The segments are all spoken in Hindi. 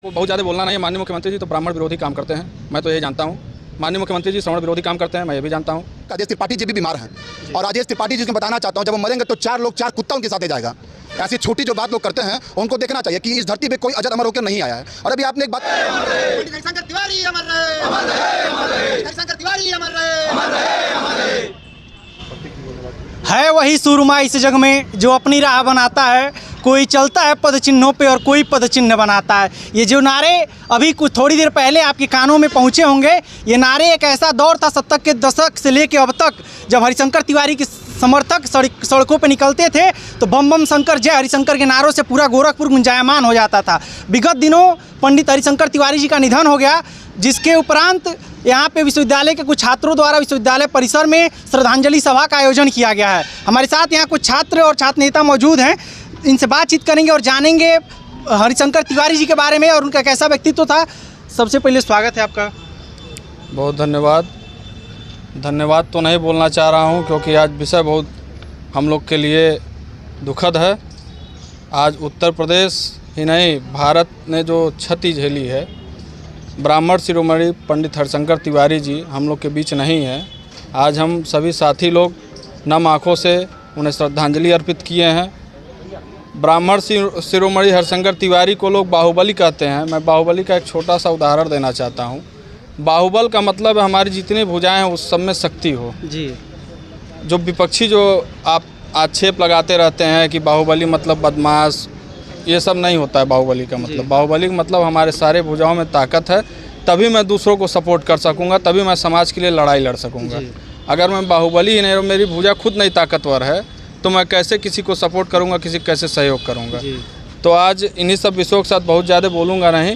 बहुत ज़्यादा बोलना नहीं है। माननीय मुख्यमंत्री जी तो ब्राह्मण विरोधी काम करते हैं, मैं तो यही जानता हूँ। माननीय मुख्यमंत्री जी श्रवण विरोधी काम करते हैं, मैं ये भी जानता हूँ। राजेश त्रिपाठी जी भी बीमार हैं और राजेश त्रिपाठी जी को बताना चाहता हूँ, जब वो मरेंगे तो चार कुत्ता उनके साथ जाएगा। ऐसी छोटी जो बात लोग करते हैं उनको देखना चाहिए कि इस धरती पे कोई अजर अमर होकर नहीं आया है। और अभी आपने एक बात, हरिशंकर तिवारी अमर रहे, हरिशंकर तिवारी अमर रहे। है वही सुरमा इस जग में जो अपनी राह बनाता है। कोई चलता है पद चिन्हों पे और कोई पद चिन्ह बनाता है। ये जो नारे अभी कुछ थोड़ी देर पहले आपके कानों में पहुंचे होंगे, ये नारे एक ऐसा दौर था 70 के दशक से लेके अब तक, जब हरिशंकर तिवारी के समर्थक सड़कों पे निकलते थे तो बम बम शंकर जय हरिशंकर के नारों से पूरा गोरखपुर गुंजायमान हो जाता था। विगत दिनों पंडित हरिशंकर तिवारी जी का निधन हो गया, जिसके उपरांत यहाँ पे विश्वविद्यालय के कुछ छात्रों द्वारा विश्वविद्यालय परिसर में श्रद्धांजलि सभा का आयोजन किया गया है। हमारे साथ यहाँ कुछ छात्र और छात्र नेता मौजूद हैं, इनसे बातचीत करेंगे और जानेंगे हरिशंकर तिवारी जी के बारे में और उनका कैसा व्यक्तित्व था। सबसे पहले स्वागत है आपका। बहुत धन्यवाद तो नहीं बोलना चाह रहा हूँ, क्योंकि आज विषय बहुत हम लोग के लिए दुखद है। आज उत्तर प्रदेश ही नहीं, भारत ने जो क्षति झेली है, ब्राह्मण शिरोमणि पंडित हरिशंकर तिवारी जी हम लोग के बीच नहीं है। आज हम सभी साथी लोग नम आँखों से उन्हें श्रद्धांजलि अर्पित किए हैं। ब्राह्मण शिरोमणि हरिशंकर तिवारी को लोग बाहुबली कहते हैं। मैं बाहुबली का एक छोटा सा उदाहरण देना चाहता हूँ। बाहुबल का मतलब है हमारी जितनी भुजाएं हैं उस सब में शक्ति हो जी। जो विपक्षी जो आप आक्षेप लगाते रहते हैं कि बाहुबली मतलब बदमाश, ये सब नहीं होता है। बाहुबली का मतलब, बाहुबली का मतलब हमारे सारे भुजाओं में ताकत है, तभी मैं दूसरों को सपोर्ट कर सकूंगा, तभी मैं समाज के लिए लड़ाई लड़ सकूंगा। अगर मैं बाहुबली ही नहीं और मेरी भुजा खुद नहीं ताकतवर है तो मैं कैसे किसी को सपोर्ट करूंगा, किसी कैसे सहयोग करूंगा। तो आज इन्हीं सब विषयों के साथ बहुत ज़्यादा बोलूँगा नहीं।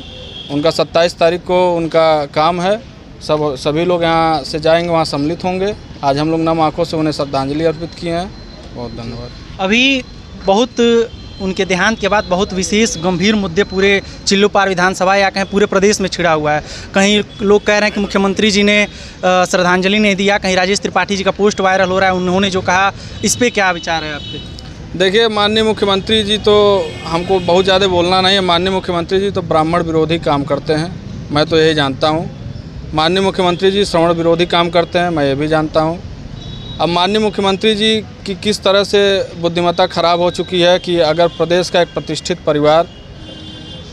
उनका 27 तारीख को उनका काम है, सभी लोग यहाँ से जाएंगे, वहाँ सम्मिलित होंगे। आज हम लोग नम आँखों से उन्हें श्रद्धांजलि अर्पित किए हैं। बहुत धन्यवाद। अभी बहुत उनके देहांत के बाद बहुत विशेष गंभीर मुद्दे पूरे चिल्लूपार विधानसभा या कहीं पूरे प्रदेश में छिड़ा हुआ है। कहीं लोग कह रहे हैं कि मुख्यमंत्री जी ने श्रद्धांजलि नहीं दिया, कहीं राजेश त्रिपाठी जी का पोस्ट वायरल हो रहा है, उन्होंने जो कहा, इस पर क्या विचार है आपके? देखिए, माननीय मुख्यमंत्री जी तो हमको बहुत ज़्यादा बोलना नहीं है। माननीय मुख्यमंत्री जी तो ब्राह्मण विरोधी काम करते हैं, मैं तो यही जानता हूँ। माननीय मुख्यमंत्री जी श्रवण विरोधी काम करते हैं, मैं ये भी जानता हूँ। अब माननीय मुख्यमंत्री जी की किस तरह से बुद्धिमत्ता खराब हो चुकी है कि अगर प्रदेश का एक प्रतिष्ठित परिवार,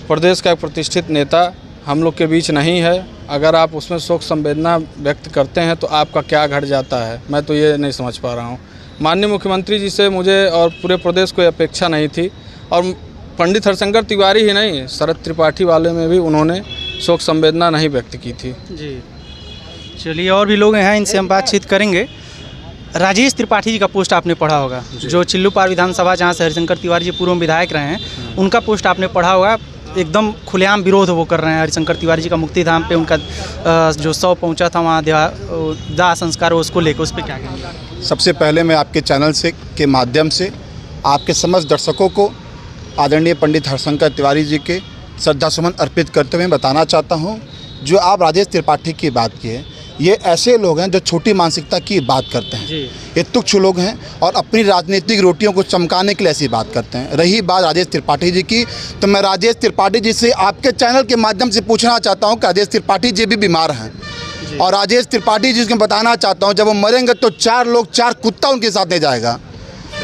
प्रदेश का एक प्रतिष्ठित नेता हम लोग के बीच नहीं है, अगर आप उसमें शोक संवेदना व्यक्त करते हैं तो आपका क्या घट जाता है, मैं तो ये नहीं समझ पा रहा हूँ। माननीय मुख्यमंत्री जी से मुझे और पूरे प्रदेश को अपेक्षा नहीं थी, और पंडित हरिशंकर तिवारी ही नहीं, शरद त्रिपाठी वाले में भी उन्होंने शोक संवेदना नहीं व्यक्त की थी। जी चलिए, और भी लोग हैं, इनसे हम बातचीत करेंगे। राजेश त्रिपाठी जी का पोस्ट आपने पढ़ा होगा, जो चिल्लूपार विधानसभा जहाँ से हरिशंकर तिवारी जी पूर्व विधायक रहे हैं, उनका पोस्ट आपने पढ़ा होगा। एकदम खुलेआम विरोध वो कर रहे हैं हरिशंकर तिवारी जी का। मुक्तिधाम पे उनका जो शव पहुंचा था वहाँ दाह संस्कार, उसको लेकर उस पर क्या कहेंगे? सबसे पहले मैं आपके चैनल से के माध्यम से आपके समस्त दर्शकों को आदरणीय पंडित हरिशंकर तिवारी जी के श्रद्धासुमन अर्पित करते हुए बताना चाहता हूँ, जो आप राजेश त्रिपाठी की बात की है, ये ऐसे लोग हैं जो छोटी मानसिकता की बात करते हैं। ये तुच्छ लोग हैं और अपनी राजनीतिक रोटियों को चमकाने के लिए ऐसी बात करते हैं। रही बात राजेश त्रिपाठी जी की, तो मैं राजेश त्रिपाठी जी से आपके चैनल के माध्यम से पूछना चाहता हूं कि राजेश त्रिपाठी जी भी बीमार हैं और राजेश त्रिपाठी जी को बताना चाहता हूं, जब वो मरेंगे तो चार कुत्ता उनके साथ जाएगा।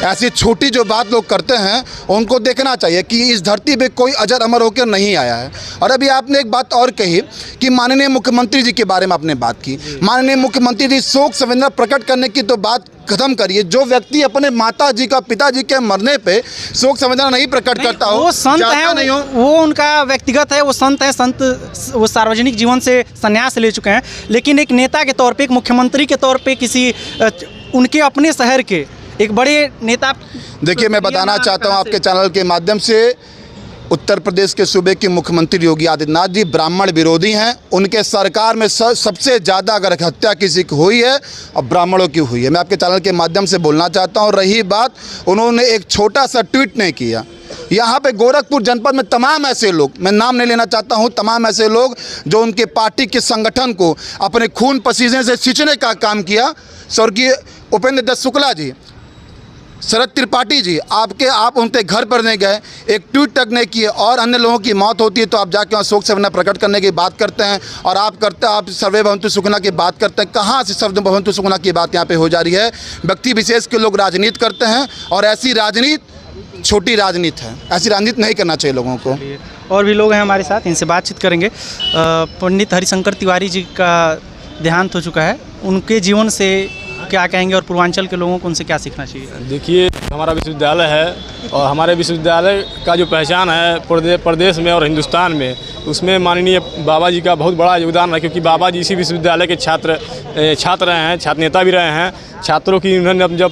ऐसी छोटी जो बात लोग करते हैं उनको देखना चाहिए कि इस धरती पे कोई अजर अमर होकर नहीं आया है। और अभी आपने एक बात और कही कि माननीय मुख्यमंत्री जी के बारे में आपने बात की। माननीय मुख्यमंत्री जी शोक संवेदना प्रकट करने की तो बात खत्म करिए। जो व्यक्ति अपने माता जी का, पिताजी के मरने पे शोक संवेदना नहीं प्रकट करता हो, वो संत है, वो उनका व्यक्तिगत है, वो संत है, संत वो सार्वजनिक जीवन से संन्यास ले चुके हैं। लेकिन एक नेता के तौर पर, एक मुख्यमंत्री के तौर पर, किसी उनके अपने शहर के एक बड़े नेता, देखिए मैं बताना चाहता हूं आपके चैनल के माध्यम से, उत्तर प्रदेश के सूबे के मुख्यमंत्री योगी आदित्यनाथ जी ब्राह्मण विरोधी हैं। उनके सरकार में सबसे ज़्यादा अगर हत्या किसी की हुई है और ब्राह्मणों की हुई है, मैं आपके चैनल के माध्यम से बोलना चाहता हूं। रही बात, उन्होंने एक छोटा सा ट्वीट नहीं किया। यहाँ पे गोरखपुर जनपद में तमाम ऐसे लोग, मैं नाम नहीं लेना चाहता हूँ, तमाम ऐसे लोग जो उनके पार्टी के संगठन को अपने खून पसीने से सींचने का काम किया। स्वर्गीय उपेंद्र दत्त शुक्ला जी, शरद त्रिपाठी जी आप उनके घर पर नहीं गए, एक ट्वीट तक नहीं किए, और अन्य लोगों की मौत होती है तो आप जाके वहाँ शोक संवेदना प्रकट करने की बात करते हैं, और आप सर्वे भवन्तु सुखना की बात करते हैं। कहाँ से सर्वे भवन्तु सुखना की बात यहाँ पे हो जा रही है? व्यक्ति विशेष के लोग राजनीति करते हैं, और ऐसी राजनीति छोटी राजनीति है, ऐसी राजनीति नहीं करना चाहिए लोगों को। और भी लोग हैं हमारे साथ, इनसे बातचीत करेंगे। पंडित हरिशंकर तिवारी जी का देहांत हो चुका है, उनके जीवन से क्या कहेंगे और पूर्वांचल के लोगों को उनसे क्या सीखना चाहिए? देखिए, हमारा विश्वविद्यालय है और हमारे विश्वविद्यालय का जो पहचान है प्रदेश में और हिंदुस्तान में, उसमें माननीय बाबा जी का बहुत बड़ा योगदान है, क्योंकि बाबा जी इसी विश्वविद्यालय के छात्र रहे हैं, छात्र नेता भी रहे हैं। छात्रों की उन्होंने जब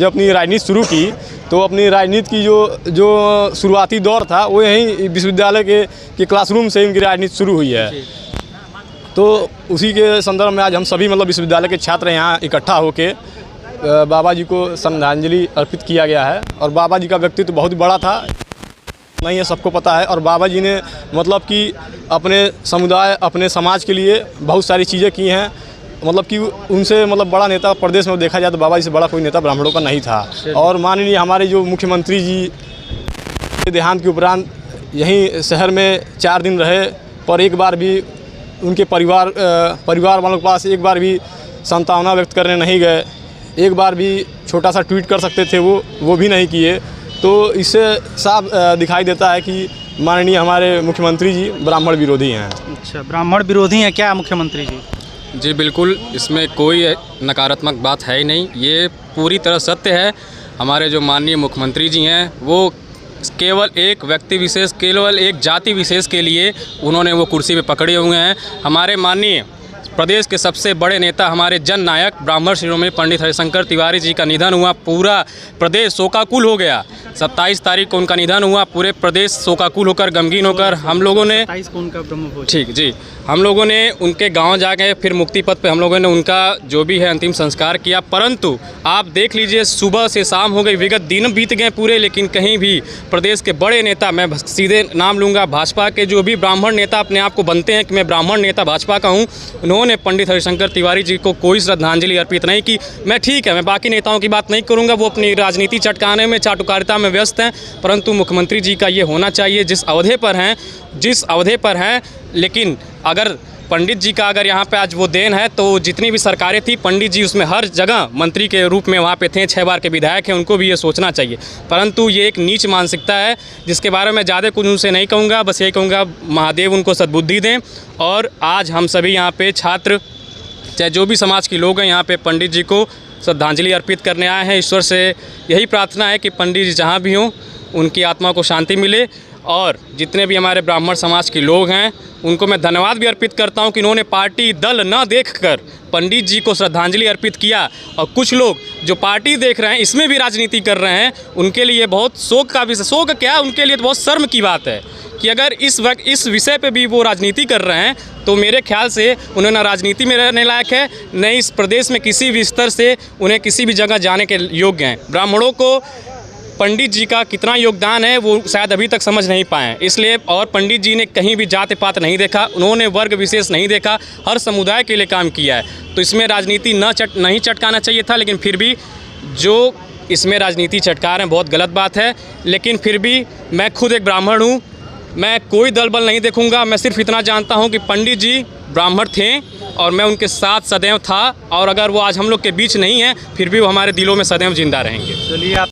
अपनी राजनीति शुरू की तो अपनी राजनीति की जो शुरुआती दौर था वो यहीं विश्वविद्यालय के क्लासरूम से उनकी राजनीति शुरू हुई है। तो उसी के संदर्भ में आज हम सभी विश्वविद्यालय के छात्र यहाँ इकट्ठा होके बाबा जी को श्रद्धांजलि अर्पित किया गया है। और बाबा जी का व्यक्तित्व बहुत बड़ा था, नहीं है, सबको पता है। और बाबा जी ने कि अपने समुदाय, अपने समाज के लिए बहुत सारी चीज़ें की हैं। कि उनसे बड़ा नेता प्रदेश में देखा जाए तो बाबा जी से बड़ा कोई नेता ब्राह्मणों का नहीं था। और माननीय हमारे जो मुख्यमंत्री जी देहांत के उपरांत यहीं शहर में 4 दिन रहे, पर एक बार भी उनके परिवार वालों के पास एक बार भी सांत्वना व्यक्त करने नहीं गए, एक बार भी छोटा सा ट्वीट कर सकते थे वो भी नहीं किए। तो इससे साफ दिखाई देता है कि माननीय हमारे मुख्यमंत्री जी ब्राह्मण विरोधी हैं। अच्छा, ब्राह्मण विरोधी हैं क्या मुख्यमंत्री जी? जी बिल्कुल, इसमें कोई नकारात्मक बात है ही नहीं, ये पूरी तरह सत्य है। हमारे जो माननीय मुख्यमंत्री जी हैं वो केवल एक व्यक्ति विशेष, केवल एक जाति विशेष के लिए उन्होंने वो कुर्सी पे पकड़े हुए हैं। हमारे माननीय प्रदेश के सबसे बड़े नेता, हमारे जन नायक ब्राह्मण शिरोमणि पंडित हरिशंकर तिवारी जी का निधन हुआ, पूरा प्रदेश शोकाकुल हो गया। 27 तारीख को उनका निधन हुआ, पूरे प्रदेश शोकाकुल होकर, गमगीन होकर हम लोगों ने 27 को उनका ब्रह्मभोज, ठीक जी, हम लोगों ने उनके गांव जाके फिर मुक्ति पथ पे हम लोगों ने उनका जो भी है अंतिम संस्कार किया। परंतु आप देख लीजिए, सुबह से शाम हो गई, विगत दिन बीत गए पूरे, लेकिन कहीं भी प्रदेश के बड़े नेता, मैं सीधे नाम लूँगा, भाजपा के जो भी ब्राह्मण नेता अपने आप को बनते हैं कि मैं ब्राह्मण नेता भाजपा का हूँ, उन्होंने पंडित हरिशंकर तिवारी जी को कोई श्रद्धांजलि अर्पित नहीं की। मैं ठीक है, मैं बाकी नेताओं की बात नहीं करूँगा, वो अपनी राजनीति चटकाने में, चाटुकारिता में व्यस्त हैं, परंतु मुख्यमंत्री जी का ये होना चाहिए जिस अवधि पर हैं। लेकिन अगर पंडित जी का अगर यहाँ पे आज वो देन है, तो जितनी भी सरकारें थी, पंडित जी उसमें हर जगह मंत्री के रूप में वहाँ पे थे, 6 बार के विधायक हैं, उनको भी ये सोचना चाहिए। परंतु ये एक नीच मानसिकता है जिसके बारे में ज़्यादा कुछ उनसे नहीं कहूँगा, बस ये कहूँगा महादेव उनको सद्बुद्धि दें। और आज हम सभी यहाँ पे छात्र, चाहे जो भी समाज के लोग हैं, यहाँ पे पंडित जी को श्रद्धांजलि अर्पित करने आए हैं। ईश्वर से यही प्रार्थना है कि पंडित जी जहाँ भी हों उनकी आत्मा को शांति मिले। और जितने भी हमारे ब्राह्मण समाज के लोग हैं उनको मैं धन्यवाद भी अर्पित करता हूं कि इन्होंने पार्टी दल न देखकर पंडित जी को श्रद्धांजलि अर्पित किया। और कुछ लोग जो पार्टी देख रहे हैं, इसमें भी राजनीति कर रहे हैं, उनके लिए बहुत शोक का विषय, शोक क्या, उनके लिए तो बहुत शर्म की बात है कि अगर इस वक्त इस विषय पे भी वो राजनीति कर रहे हैं, तो मेरे ख्याल से उन्हें ना राजनीति में रहने लायक है, न इस प्रदेश में किसी भी स्तर से उन्हें किसी भी जगह जाने के योग्य हैं। ब्राह्मणों को पंडित जी का कितना योगदान है वो शायद अभी तक समझ नहीं पाए, इसलिए। और पंडित जी ने कहीं भी जात पात नहीं देखा, उन्होंने वर्ग विशेष नहीं देखा, हर समुदाय के लिए काम किया है। तो इसमें राजनीति नहीं चटकाना चाहिए था, लेकिन फिर भी जो इसमें राजनीति चटका रहे हैं बहुत गलत बात है। लेकिन फिर भी मैं खुद एक ब्राह्मण हूँ, मैं कोई दल बल नहीं देखूंगा, मैं सिर्फ इतना जानता हूँ कि पंडित जी ब्राह्मण थे और मैं उनके साथ सदैव था। और अगर वो आज हम लोग के बीच नहीं है, फिर भी वो हमारे दिलों में सदैव जिंदा रहेंगे। चलिए आप